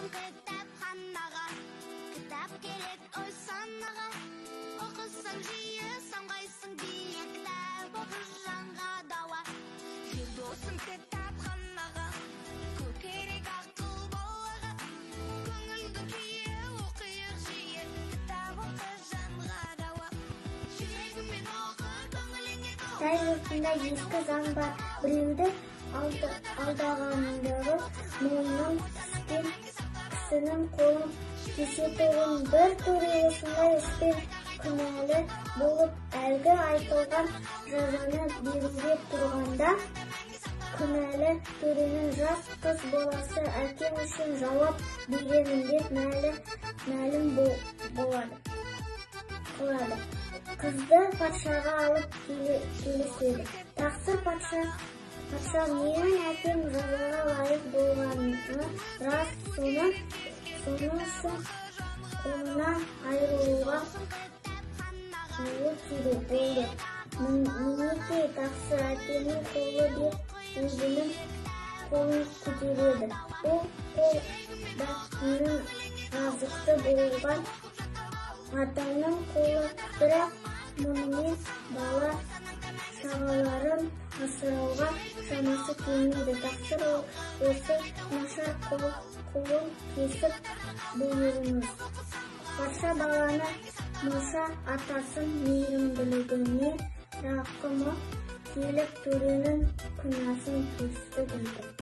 болсын кітапханаға, кітап керек ой санаға. Оқысаң жиі самғайсың бие, кітап оқы жанға дауа. Жел болсын кітапханаға, көп керек ақыл балаға. Көңілдің күйі оқиық жиі, кітап оқы жанға дауа. Жүрегімен оқы, көңіліңе дауа. Қытай жұртында ескі заң бар. Біреуді алдағандығы мойнынан түскен кісінің қолын кесетұғын. Bir төре осындай іспен күнәлі болып әлгі айтылған жазаны беруге тұрғанда, күнәлі төренің жас қыз баласы әкем үшін жауап беремін деп мәлім қылады. Қызды патшаға алып келіседі. Тақсыр патша, менің әкем жазаға лайық болғаны рас, соның үшін қолынан айырылуға керек болды. Мінекей тақсыр әкемнің қолы деп өзінің қолын көтереді. Ол қол да менің жазықты болған атамның қолы, бірақ мұнымен бала шағаларын асырауға шамасы келмейді. Тақсыр осы нашар қолын кесіп бұйырыңыз. Патша баланы мұнша атасын мейірімділігіне рақымы келіп төренің күнәсін кешті дейді.